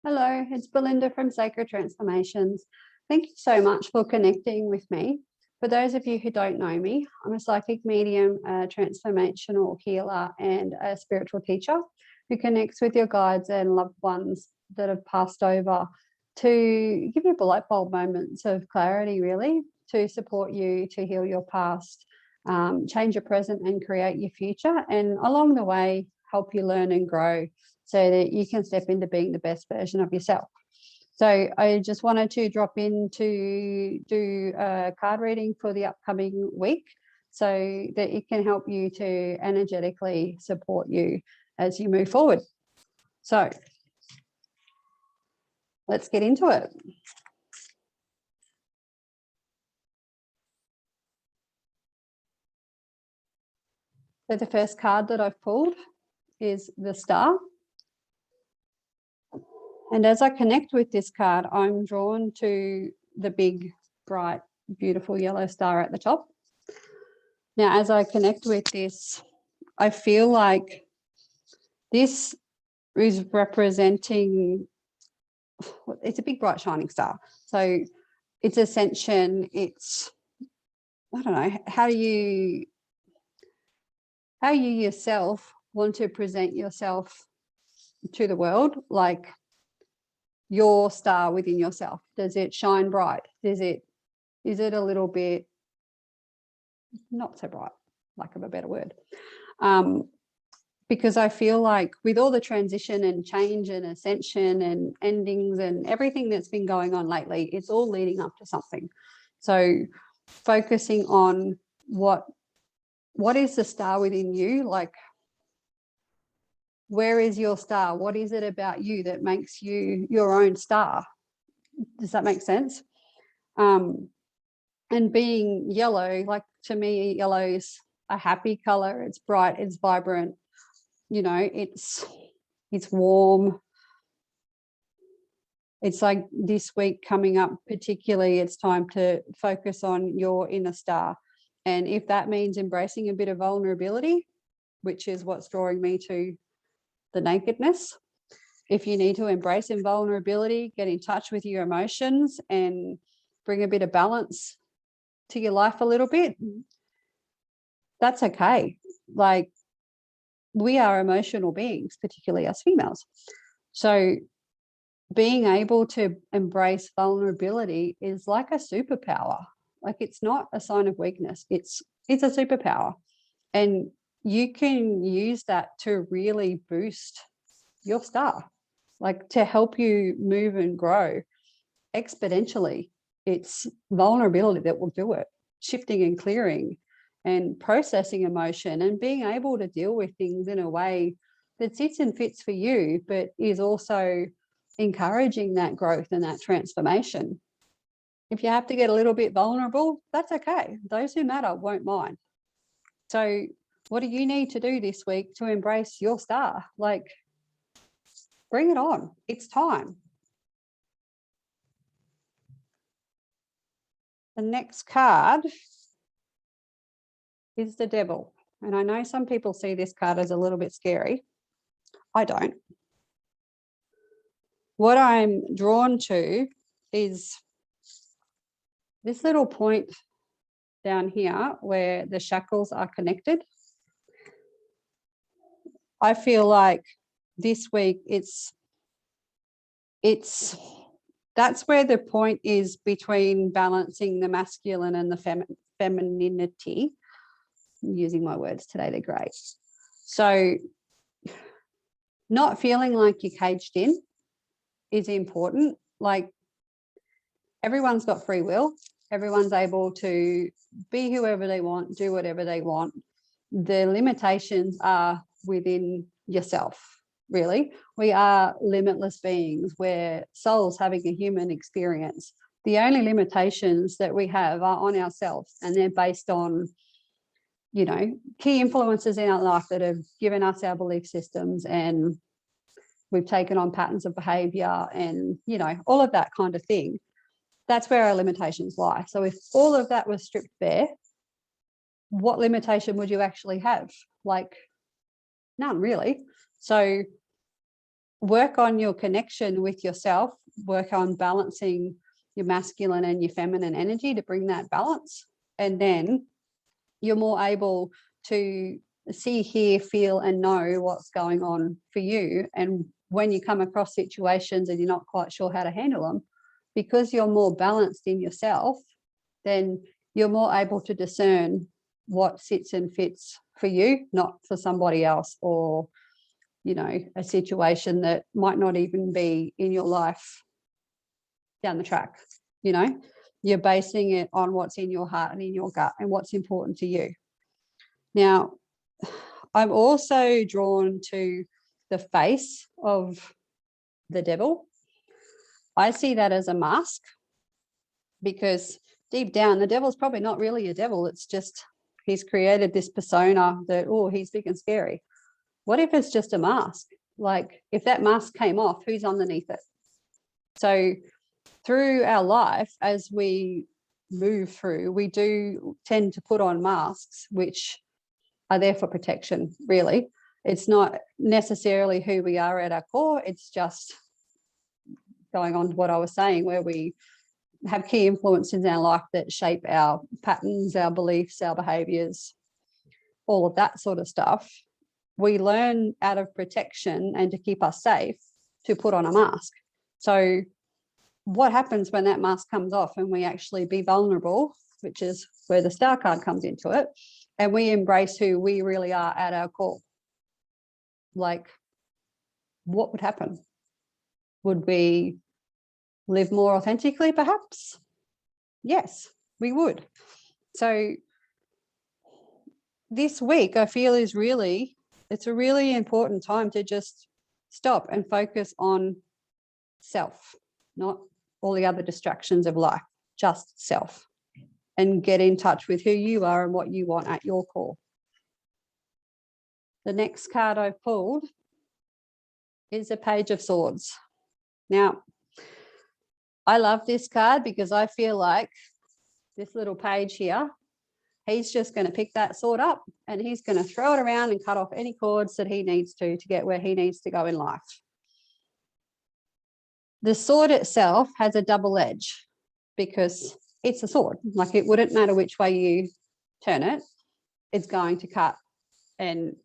Hello, it's Belinda from Sacred Transformations. Thank you so much for connecting with me. For those of you who don't know me, I'm a psychic medium, a transformational healer, and a spiritual teacher who connects with your guides and loved ones that have passed over to give you light bulb moments of clarity, really, to support you to heal your past, change your present and create your future, and along the way, help you learn and grow so that you can step into being the best version of yourself. So I just wanted to drop in to do a card reading for the upcoming week so that it can help you to energetically support you as you move forward. So let's get into it. So the first card that I've pulled is the Star. And as I connect with this card, I'm drawn to the big, bright, beautiful yellow star at the top. Now, as I connect with this, I feel like this is representing, it's a big, bright, shining star. So it's ascension, it's, I don't know, how you yourself want to present yourself to the world, like your star within yourself. Does it shine bright? Is it a little bit not so bright, lack of a better word? Because I feel like with all the transition and change and ascension and endings and everything that's been going on lately, it's all leading up to something. So focusing on what is the star within you, like, where is your star? What is it about you that makes you your own star? Does that make sense? And being yellow, like, to me, yellow is a happy color. It's bright, it's vibrant, you know, it's warm. It's like this week coming up particularly, it's time to focus on your inner star. And if that means embracing a bit of vulnerability, which is what's drawing me to the nakedness, if you need to embrace invulnerability, get in touch with your emotions and bring a bit of balance to your life a little bit, that's okay. Like, we are emotional beings, particularly as females. So being able to embrace vulnerability is like a superpower. Like, it's not a sign of weakness. It's a superpower. And you can use that to really boost your star, like to help you move and grow exponentially. It's vulnerability that will do it, shifting and clearing and processing emotion and being able to deal with things in a way that sits and fits for you, but is also encouraging that growth and that transformation. If you have to get a little bit vulnerable, that's okay. Those who matter won't mind. So what do you need to do this week to embrace your star? Like, bring it on. It's time. The next card is the Devil. And I know some people see this card as a little bit scary. I don't. What I'm drawn to is this little point down here where the shackles are connected. I feel like this week that's where the point is between balancing the masculine and the femininity. I'm using my words today, they're great. So not feeling like you're caged in is important. Like, everyone's got free will. Everyone's able to be whoever they want, do whatever they want. The limitations are within yourself, really. We are limitless beings. We're souls having a human experience. The only limitations that we have are on ourselves, and they're based on, you know, key influences in our life that have given us our belief systems, and we've taken on patterns of behavior and, you know, all of that kind of thing. That's where our limitations lie. So if all of that was stripped bare, what limitation would you actually have? Like, none, really. So work on your connection with yourself, work on balancing your masculine and your feminine energy to bring that balance. And then you're more able to see, hear, feel, and know what's going on for you. And when you come across situations and you're not quite sure how to handle them, because you're more balanced in yourself, then you're more able to discern what sits and fits for you, not for somebody else, or, you know, a situation that might not even be in your life down the track. You know, you're basing it on what's in your heart and in your gut and what's important to you. Now, I'm also drawn to the face of the devil. I see that as a mask, because deep down, the devil's probably not really a devil. It's just he's created this persona that, oh, he's big and scary. What if it's just a mask? Like, if that mask came off, who's underneath it? So through our life, as we move through, we do tend to put on masks, which are there for protection, really. It's not necessarily who we are at our core. It's just going on to what I was saying, where we have key influences in our life that shape our patterns, our beliefs, our behaviors, all of that sort of stuff. We learn out of protection and to keep us safe to put on a mask. So what happens when that mask comes off and we actually be vulnerable, which is where the star card comes into it, and we embrace who we really are at our core? Like, what would happen? Would we live more authentically, perhaps? Yes, we would. So this week, I feel, is really, it's a really important time to just stop and focus on self, not all the other distractions of life, just self, and get in touch with who you are and what you want at your core. The next card I've pulled is a Page of Swords. Now, I love this card because I feel like this little page here, he's just going to pick that sword up and he's going to throw it around and cut off any cords that he needs to get where he needs to go in life. The sword itself has a double edge because it's a sword. Like, it wouldn't matter which way you turn it, it's going to cut. And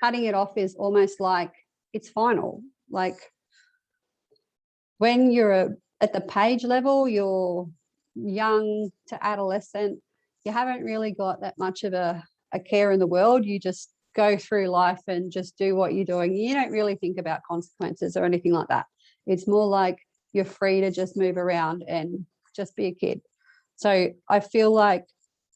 cutting it off is almost like it's final. Like, when you're at the page level, you're young to adolescent, you haven't really got that much of a care in the world. You just go through life and just do what you're doing. You don't really think about consequences or anything like that. It's more like you're free to just move around and just be a kid. So I feel like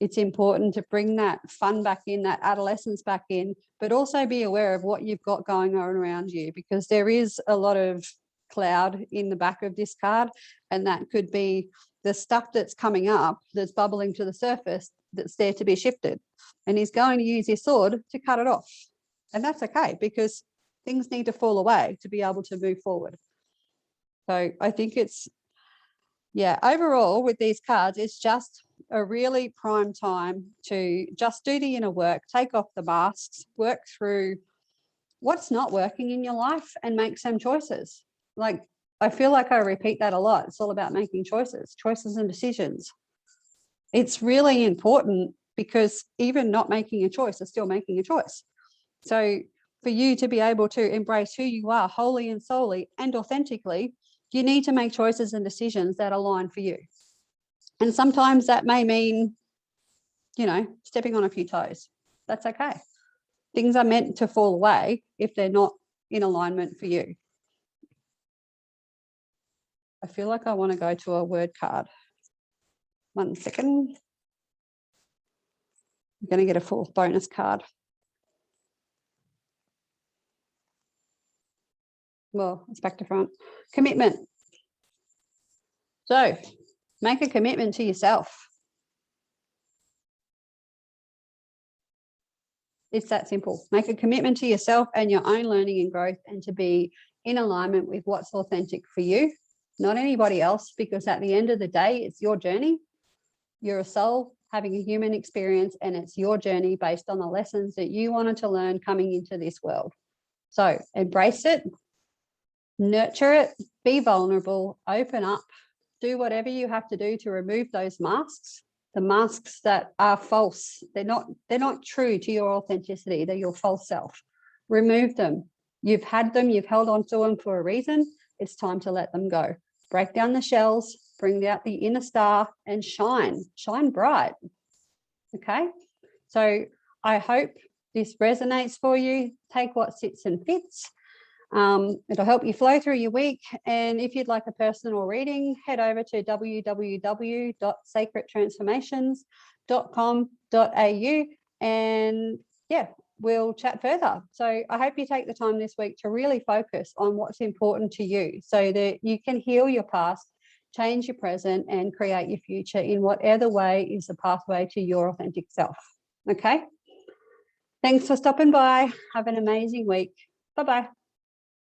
it's important to bring that fun back in, that adolescence back in, but also be aware of what you've got going on around you, because there is a lot of cloud in the back of this card, and that could be the stuff that's coming up, that's bubbling to the surface, that's there to be shifted, and he's going to use his sword to cut it off. And that's okay, because things need to fall away to be able to move forward. So I think it's, yeah, overall with these cards, it's just a really prime time to just do the inner work, take off the masks, work through what's not working in your life and make some choices. Like, I feel like I repeat that a lot. It's all about making choices and decisions. It's really important, because even not making a choice is still making a choice. So for you to be able to embrace who you are wholly and solely and authentically, you need to make choices and decisions that align for you. And sometimes that may mean, you know, stepping on a few toes. That's okay. Things are meant to fall away if they're not in alignment for you. I feel like I want to go to a word card. 1 second. I'm going to get a full bonus card. Well, it's back to front. Commitment. So make a commitment to yourself. It's that simple. Make a commitment to yourself and your own learning and growth, and to be in alignment with what's authentic for you, not anybody else, because at the end of the day, it's your journey. You're a soul having a human experience, and it's your journey based on the lessons that you wanted to learn coming into this world. So embrace it, nurture it, be vulnerable, open up, do whatever you have to do to remove those masks, the masks that are false. They're not true to your authenticity. They're your false self. Remove them. You've had them, you've held on to them for a reason. It's time to let them go. Break down the shells, bring out the inner star and shine bright. Okay. So I hope this resonates for you. Take what sits and fits. It'll help you flow through your week. And if you'd like a personal reading, head over to www.sacredtransformations.com.au and yeah, we'll chat further. So I hope you take the time this week to really focus on what's important to you so that you can heal your past, change your present and create your future in whatever way is the pathway to your authentic self. Okay. Thanks for stopping by. Have an amazing week. Bye-bye.